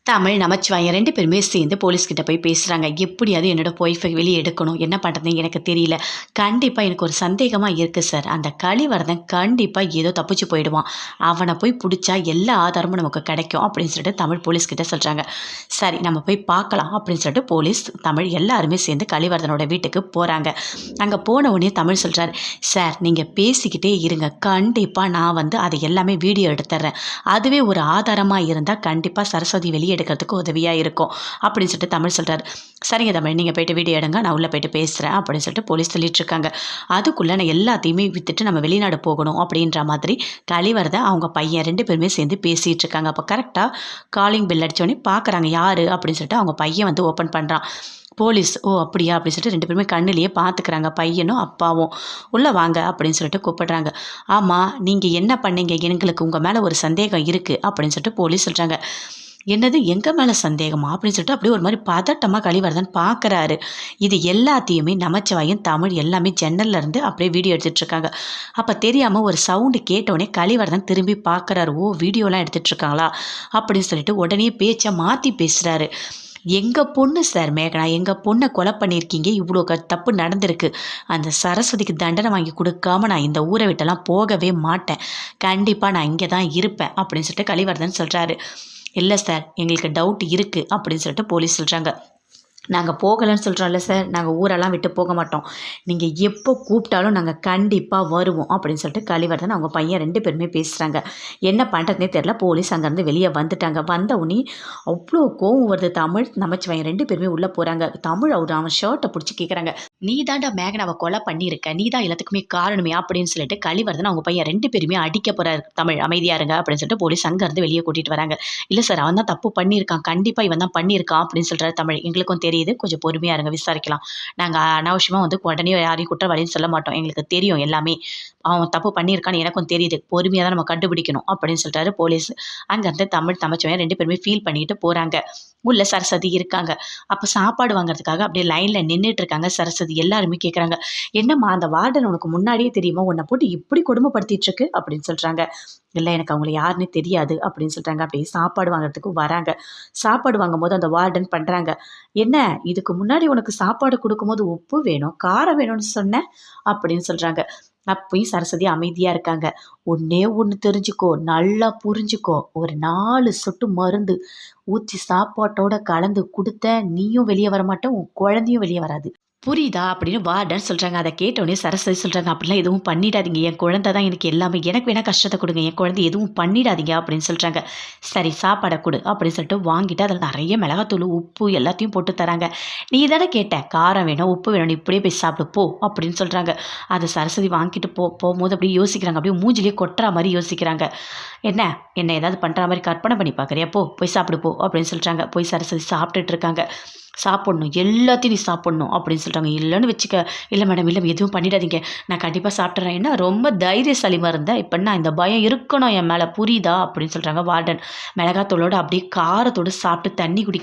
தமிழ், நமச்சிவாயம் 2 பேருமே சேர்ந்து போலீஸ்கிட்ட போய் பேசுறாங்க. எப்படியாவது என்னோட ஒய்ஃபை வெளிய எடுக்கணும். என்ன பண்றதுன்னு எனக்கு தெரியல. கண்டிப்பா எனக்கு ஒரு சந்தேகமா இருக்கு சார். அந்த கலிவர்தன் கண்டிப்பா ஏதோ தப்பிச்சு போயிடுவான். அவன போய் புடிச்சா எல்லா ஆதாரமும் நமக்கு கிடைக்கும் அப்படின்னு சொல்லிட்டு தமிழ் போலீஸ்கிட்ட சொல்றாங்க. சரி நம்ம போய் பார்க்கலாம் அப்படின்னு சொல்லிட்டு போலீஸ், தமிழ் எல்லாருமே சேர்ந்து கலிவர்தனோட வீட்டுக்கு போறாங்க. அங்க போன உடனே தமிழ் சொல்றாரு, சார் நீங்க பேசிக்கிட்டே இருங்க. கண்டிப்பா நான் வந்து அதை எல்லாமே வீடியோ எடுத்துறேன். அதுவே ஒரு ஆதாரமா இருந்தா கண்டிப்பா சரஸ்வதி வெளியே எடுக்கிறதுக்கு உதவியாக இருக்கும் அப்படின்னு சொல்லிட்டு தமிழ் சொல்கிறாரு. சரிங்க தமிழ், நீங்கள் போய்ட்டு வீடியோ எடுங்க, நான் உள்ளே போய்ட்டு பேசுகிறேன் அப்படின்னு சொல்லிட்டு போலீஸ் சொல்லிட்டு இருக்காங்க. அதுக்குள்ளே நான் எல்லாத்தையுமே விற்றுட்டு நம்ம வெளிநாடு போகணும் அப்படின்ற மாதிரி கலிவரத அவங்க பையன் 2 பேருமே சேர்ந்து பேசிகிட்டு இருக்காங்க. அப்போ கரெக்டாக காலிங் பில் அடித்தோடனே பார்க்குறாங்க யார் அப்படின்னு சொல்லிட்டு அவங்க பையன் வந்து ஓப்பன் பண்ணுறான். போலீஸ், ஓ அப்படியா அப்படின்னு சொல்லிட்டு 2 பேருமே கண்ணிலேயே பார்த்துக்கிறாங்க. பையனும் அப்பாவும் உள்ளே வாங்க அப்படின்னு சொல்லிட்டு கூப்பிடுறாங்க. ஆமாம் நீங்கள் என்ன பண்ணீங்க, எங்களுக்கு உங்கள் மேலே ஒரு சந்தேகம் இருக்குது அப்படின்னு சொல்லிட்டு போலீஸ் சொல்கிறாங்க. என்னது எங்கள் மேலே சந்தேகமா அப்படின்னு சொல்லிட்டு அப்படியே ஒரு மாதிரி பதட்டமாக கலிவர்தன் பார்க்குறாரு. இது எல்லாத்தையுமே நமச்சிவாயம், தமிழ் எல்லாமே ஜன்னல்ல இருந்து அப்படியே வீடியோ எடுத்துகிட்டு இருக்காங்க. அப்போ தெரியாமல் ஒரு சவுண்டு கேட்டோடனே கலிவர்தன் திரும்பி பார்க்குறாரு. ஓ வீடியோலாம் எடுத்துகிட்டு இருக்காங்களா அப்படின்னு சொல்லிட்டு உடனே பேச்சை மாற்றி பேசுகிறாரு. எங்கள் பொண்ணு சார் மேகனா, எங்கள் பொண்ணை கொலை பண்ணியிருக்கீங்க, இவ்வளோ தப்பு நடந்திருக்கு. அந்த சரஸ்வதிக்கு தண்டனை வாங்கி கொடுக்காம நான் இந்த ஊரை விட்டெல்லாம் போகவே மாட்டேன். கண்டிப்பாக நான் இங்கே தான் இருப்பேன் அப்படின்னு சொல்லிட்டு கலிவர்தன் சொல்கிறாரு. இல்லை சார் எங்களுக்கு டவுட் இருக்குது அப்படின்னு சொல்லிட்டு போலீஸ் சொல்கிறாங்க. நாங்கள் போகலைன்னு சொல்கிறோம்ல சார், நாங்கள் ஊரெல்லாம் விட்டு போக மாட்டோம். நீங்கள் எப்போ கூப்பிட்டாலும் நாங்கள் கண்டிப்பாக வருவோம் அப்படின்னு சொல்லிட்டு கலிவர்தன் அவங்க பையன் 2 பேருமே பேசுகிறாங்க. என்ன பண்ணுறதுனே தெரில. போலீஸ் அங்கேருந்து வெளியே வந்துட்டாங்க. வந்த உடனே அவ்வளோ கோவம் வருது. தமிழ், நமச்சிவாயம் 2 பேருமே உள்ளே போகிறாங்க. தமிழ் அவன் ஷர்ட்டை பிடிச்சி கேட்குறாங்க, நீ தாண்டா மேகனாவை கொலை பண்ணியிருக்க, நீ தான் எல்லாத்துக்குமே காரணமே அப்படின்னு சொல்லிட்டு கலிவர்தன் அவங்க பையன் 2 பேருமே அடிக்க போகிறாரு. தமிழ் அமைதியாக இருங்க அப்படின்னு சொல்லிட்டு போலீஸ் அங்கேருந்து வெளியே கூட்டிகிட்டு வராங்க. இல்லை சார் அவன் தான் தப்பு பண்ணியிருக்கான், கண்டிப்பாக இவன் தான் பண்ணியிருக்கான் அப்படின்னு சொல்கிறாரு தமிழ். எங்களுக்கும் தெரியுது, கொஞ்சம் பொறுமையாக இருங்க, விசாரிக்கலாம். நாங்கள் அனாவசியமாக வந்து உடனே யாரையும் குற்றவாளின்னு சொல்ல மாட்டோம், எங்களுக்கு தெரியும் எல்லாமே. அவன் தப்பு பண்ணியிருக்கான்னு எனக்கும் தெரியுது, பொறுமையாக தான் நம்ம கண்டுபிடிக்கணும் அப்படின்னு சொல்லிட்டாரு போலீஸ். அங்கேருந்து தமிழ், நமச்சிவாயம் 2 பேருமே ஃபீல் பண்ணிட்டு போகிறாங்க. உள்ள சரஸ்வதி இருக்காங்க. அப்போ சாப்பாடு வாங்குறதுக்காக அப்படியே லைனில் நின்றுட்டு இருக்காங்க சரஸ்வதி. எல்லாருமே கேட்குறாங்க, என்னம்மா அந்த வார்டன் உனக்கு முன்னாடியே தெரியுமா, உன்னை போட்டு இப்படி கொடுமைப்படுத்திட்டு இருக்கு அப்படின்னு சொல்கிறாங்க. இல்லை எனக்கு அவங்கள யாருன்னு தெரியாது அப்படின்னு சொல்கிறாங்க. அப்படியே சாப்பாடு வாங்குறதுக்கு வராங்க. சாப்பாடு வாங்கும்போது அந்த வார்டன் பண்ணுறாங்க, என்ன இதுக்கு முன்னாடி உனக்கு சாப்பாடு கொடுக்கும்போது உப்பு வேணும், காரம் வேணும்னு சொன்னேன் அப்படின்னு சொல்கிறாங்க. அப்பயும் சரஸ்வதி அமைதியாக இருக்காங்க. ஒன்றே ஒன்று தெரிஞ்சுக்கோ, நல்லா புரிஞ்சுக்கோ, ஒரு 4 சொட்டு மருந்து ஊற்றி சாப்பாட்டோட கலந்து கொடுத்த நீயும் வெளியே வரமாட்ட, உன் குழந்தையும் வெளியே வராது, புரியுதா அப்படின்னு வார்டன் சொல்கிறாங்க. அதை கேட்டோடனே சரஸ்வதி சொல்கிறாங்க, அப்படிலாம் எதுவும் பண்ணிடாதீங்க, என் குழந்தை தான் எனக்கு எல்லாமே, எனக்கு வேணால் கஷ்டத்தை கொடுங்க, என் குழந்தை எதுவும் பண்ணிடாதீங்க அப்படின்னு சொல்கிறாங்க. சரி சாப்பாடை கொடு அப்படின்னு சொல்லிட்டு வாங்கிட்டு அதில் நிறைய மிளகாத்தூள், உப்பு எல்லாத்தையும் போட்டு தராங்க. நீ தானே கேட்ட காரம் வேணும், உப்பு வேணும், இப்படியே போய் சாப்பிடு போ அப்படின்னு சொல்கிறாங்க. அதை சரஸ்வதி வாங்கிட்டு போகும்போது அப்படியே யோசிக்கிறாங்க. அப்படியே மூஞ்சிலேயே கொட்டுற மாதிரி யோசிக்கிறாங்க. என்ன ஏதாவது பண்ணுற மாதிரி கற்பனை பண்ணி பார்க்குறியா, போய் சாப்பிடு போ அப்படின்னு சொல்கிறாங்க. போய் சரஸ்வதி சாப்பிட்டுட்டு இருக்காங்க. சாப்பிட்ணும், எல்லாத்தையும் நீ சாப்பிட்ணும் அப்படின்னு சொல்கிறாங்க. இல்லைன்னு வச்சுக்க, இல்லை மேடம் இல்லை எதுவும் பண்ணிடாதீங்க, நான் கண்டிப்பாக சாப்பிட்றேன். ஏன்னா ரொம்ப தைரியசாலிமாக இருந்தேன், இப்போ நான் இந்த பயம் இருக்கணும் என் மேலே, புரியுதா அப்படின்னு சொல்கிறாங்க வார்டன். மிளகாத்தூளோடு அப்படியே காரத்தோடு சாப்பிட்டு தண்ணி குடிக்க